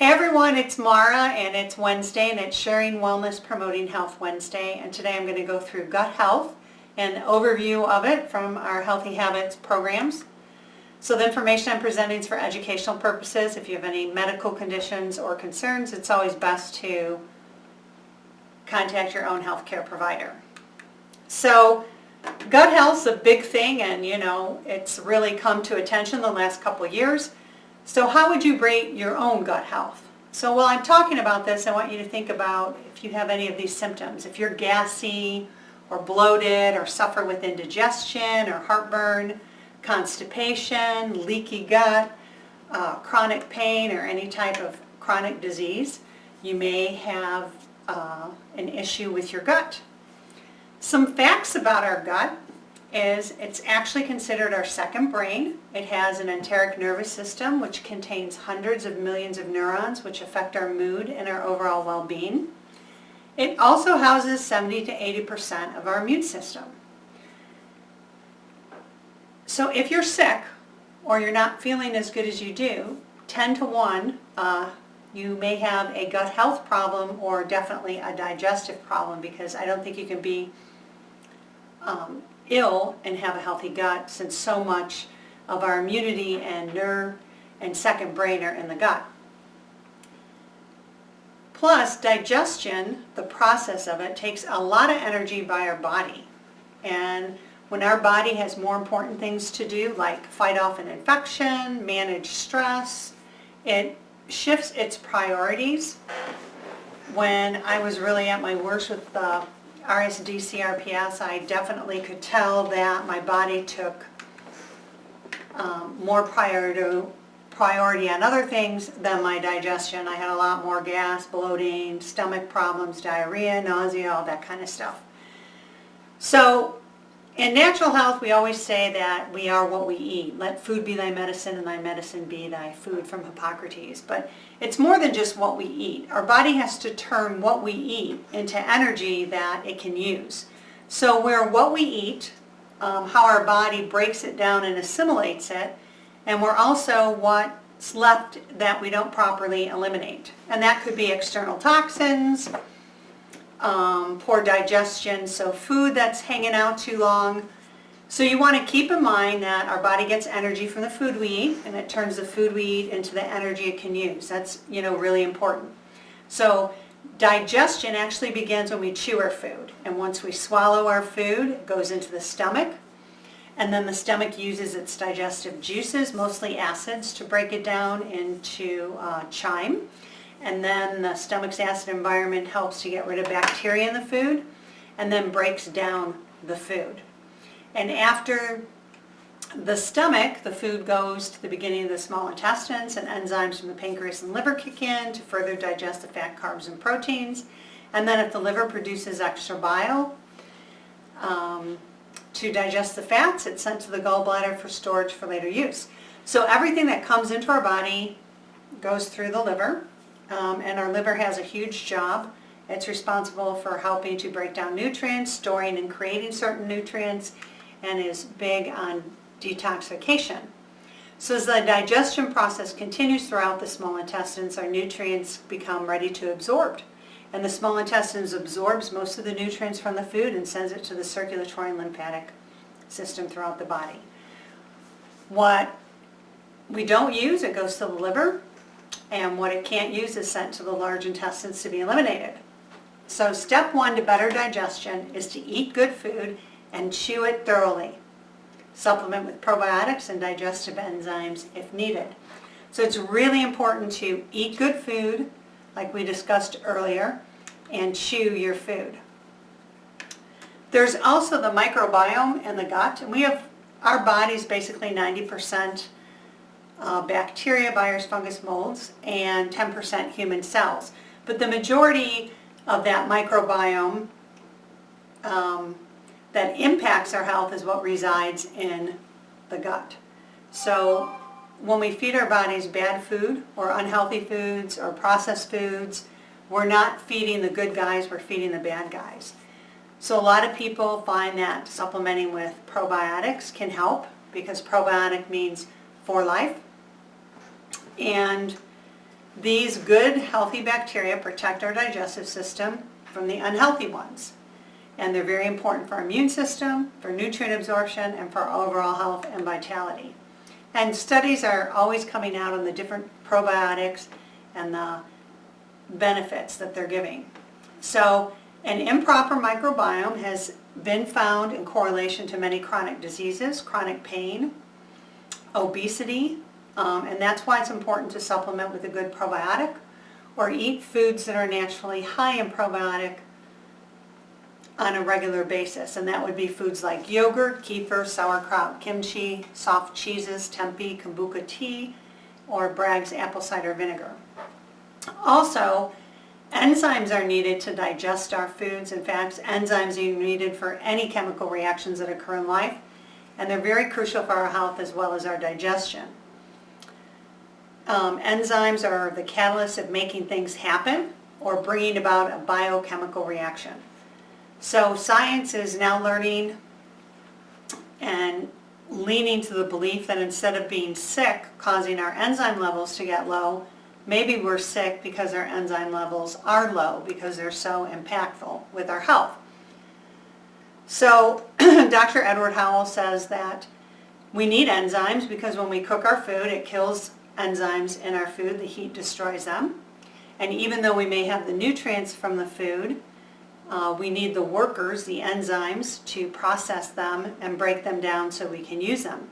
Hey everyone, it's Mara and it's Wednesday and it's Sharing Wellness Promoting Health Wednesday, and today I'm going to go through gut health and an overview of it from our Healthy Habits programs. So the information I'm presenting is for educational purposes. If you have any medical conditions or concerns, it's always best to contact your own healthcare provider. So gut health is a big thing, and it's really come to attention the last couple of years. So how would you rate your own gut health? So while I'm talking about this, I want you to think about if you have any of these symptoms. If you're gassy or bloated or suffer with indigestion or heartburn, constipation, leaky gut, chronic pain, or any type of chronic disease, you may have an issue with your gut. Some facts about our gut is it's actually considered our second brain. It has an enteric nervous system which contains hundreds of millions of neurons which affect our mood and our overall well-being. It also houses 70 to 80% of our immune system. So if you're sick or you're not feeling as good as you do, 10 to 1, you may have a gut health problem or definitely a digestive problem, because I don't think you can be ill and have a healthy gut, since so much of our immunity and nerve and second brain are in the gut. Plus, digestion, the process of it, takes a lot of energy by our body. And when our body has more important things to do, like fight off an infection, manage stress, it shifts its priorities. When I was really at my worst with the RSD CRPS, I definitely could tell that my body took more priority on other things than my digestion. I had a lot more gas, bloating, stomach problems, diarrhea, nausea, all that kind of stuff. So in natural health, we always say that we are what we eat. Let food be thy medicine and thy medicine be thy food, from Hippocrates. But it's more than just what we eat. Our body has to turn what we eat into energy that it can use. So we're what we eat, how our body breaks it down and assimilates it, and we're also what's left that we don't properly eliminate. And that could be external toxins, poor digestion, so food that's hanging out too long. So you want to keep in mind that our body gets energy from the food we eat, and it turns the food we eat into the energy it can use. That's really important. So digestion actually begins when we chew our food, and once we swallow our food, it goes into the stomach, and then the stomach uses its digestive juices, mostly acids, to break it down into chyme. And then the stomach's acid environment helps to get rid of bacteria in the food, and then breaks down the food. And after the stomach, the food goes to the beginning of the small intestines, and enzymes from the pancreas and liver kick in to further digest the fat, carbs, and proteins. And then if the liver produces extra bile to digest the fats, it's sent to the gallbladder for storage for later use. So everything that comes into our body goes through the liver. And our liver has a huge job. It's responsible for helping to break down nutrients, storing and creating certain nutrients, and is big on detoxification. So as the digestion process continues throughout the small intestines, our nutrients become ready to absorb. And the small intestines absorbs most of the nutrients from the food and sends it to the circulatory and lymphatic system throughout the body. What we don't use, it goes to the liver. And what it can't use is sent to the large intestines to be eliminated. So step 1 to better digestion is to eat good food and chew it thoroughly. Supplement with probiotics and digestive enzymes if needed. So it's really important to eat good food, like we discussed earlier, and chew your food. There's also the microbiome in the gut, and we have our body's basically 90% bacteria, virus, fungus, molds, and 10% human cells. But the majority of that microbiome that impacts our health is what resides in the gut. So when we feed our bodies bad food or unhealthy foods or processed foods, we're not feeding the good guys, we're feeding the bad guys. So a lot of people find that supplementing with probiotics can help, because probiotic means for life. And These good, healthy bacteria protect our digestive system from the unhealthy ones. And they're very important for our immune system, for nutrient absorption, and for our overall health and vitality. And studies are always coming out on the different probiotics and the benefits that they're giving. So an improper microbiome has been found in correlation to many chronic diseases, chronic pain, obesity, and that's why it's important to supplement with a good probiotic or eat foods that are naturally high in probiotic on a regular basis. And that would be foods like yogurt, kefir, sauerkraut, kimchi, soft cheeses, tempeh, kombucha tea, or Bragg's apple cider vinegar. Also, enzymes are needed to digest our foods. In fact, enzymes are needed for any chemical reactions that occur in life, and they're very crucial for our health as well as our digestion. Enzymes are the catalyst of making things happen or bringing about a biochemical reaction. So science is now learning and leaning to the belief that instead of being sick, causing our enzyme levels to get low, maybe we're sick because our enzyme levels are low because they're so impactful with our health. So Dr. Edward Howell says that we need enzymes because when we cook our food, it kills enzymes in our food. The heat destroys them. And even though we may have the nutrients from the food, we need the workers, the enzymes, to process them and break them down so we can use them.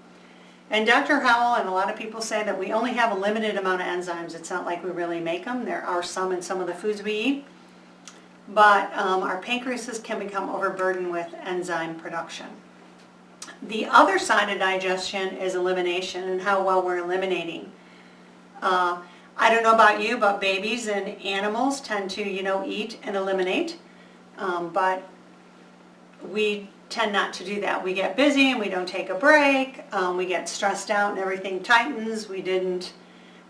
And Dr. Howell and a lot of people say that we only have a limited amount of enzymes. It's not like we really make them. There are some in some of the foods we eat. But our pancreases can become overburdened with enzyme production. The other side of digestion is elimination and how well we're eliminating. I don't know about you, but babies and animals tend to, eat and eliminate. But we tend not to do that. We get busy and we don't take a break. We get stressed out and everything tightens. We don't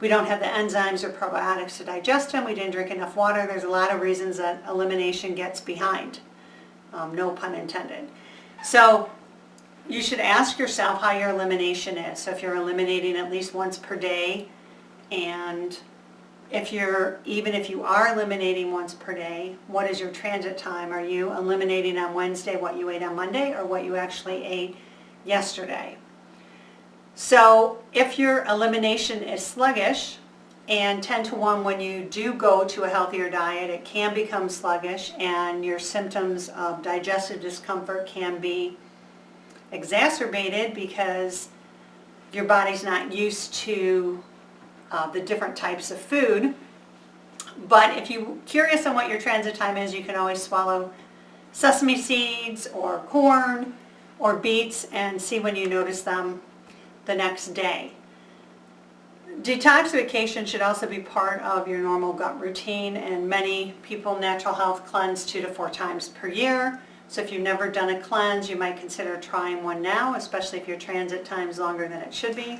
have the enzymes or probiotics to digest them. We didn't drink enough water. There's a lot of reasons that elimination gets behind. No pun intended. So you should ask yourself how your elimination is. So if you're eliminating at least once per day, and even if you are eliminating once per day, what is your transit time? Are you eliminating on Wednesday what you ate on Monday or what you actually ate yesterday? So if your elimination is sluggish, and 10 to 1 when you do go to a healthier diet, it can become sluggish and your symptoms of digestive discomfort can be exacerbated because your body's not used to the different types of food. But if you're curious on what your transit time is, you can always swallow sesame seeds or corn or beets and see when you notice them the next day. Detoxification should also be part of your normal gut routine, and many people natural health cleanse 2 to 4 times per year. So if you've never done a cleanse, you might consider trying one now, especially if your transit time is longer than it should be.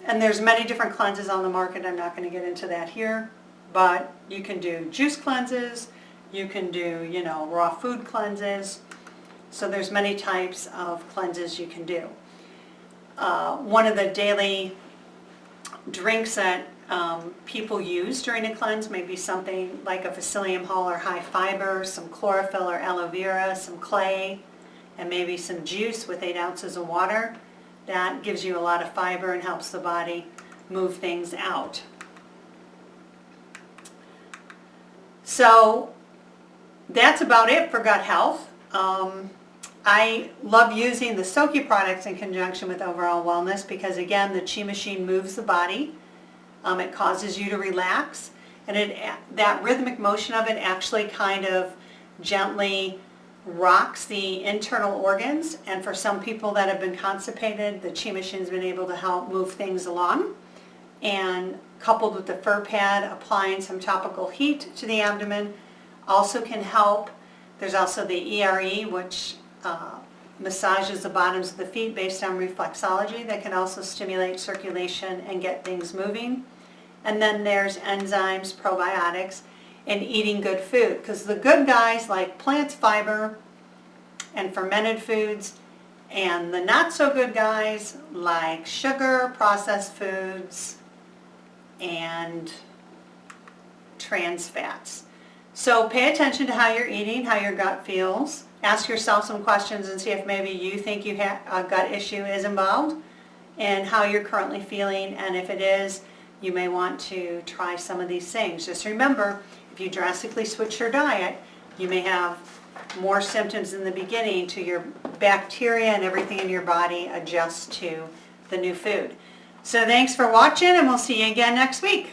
And there's many different cleanses on the market. I'm not going to get into that here, but you can do juice cleanses, you can do, raw food cleanses. So there's many types of cleanses you can do. One of the daily drinks that people use during a cleanse may be something like a psyllium hull or high fiber, some chlorophyll or aloe vera, some clay, and maybe some juice with 8 ounces of water. That gives you a lot of fiber and helps the body move things out. So that's about it for gut health. I love using the Soki products in conjunction with overall wellness because, again, the Chi Machine moves the body. It causes you to relax, and that rhythmic motion of it actually kind of gently rocks the internal organs. And for some people that have been constipated, the Chi Machine's been able to help move things along. And coupled with the fur pad, applying some topical heat to the abdomen also can help. There's also the ERE, which massages the bottoms of the feet based on reflexology, that can also stimulate circulation and get things moving. And then there's enzymes, probiotics, and eating good food, because the good guys like plant fiber and fermented foods, and the not so good guys like sugar, processed foods, and trans fats. So pay attention to how you're eating, how your gut feels. Ask yourself some questions and see if maybe you think you have a gut issue is involved and how you're currently feeling. And if it is, you may want to try some of these things. Just remember, if you drastically switch your diet, you may have more symptoms in the beginning to your bacteria and everything in your body adjust to the new food. So thanks for watching, and we'll see you again next week.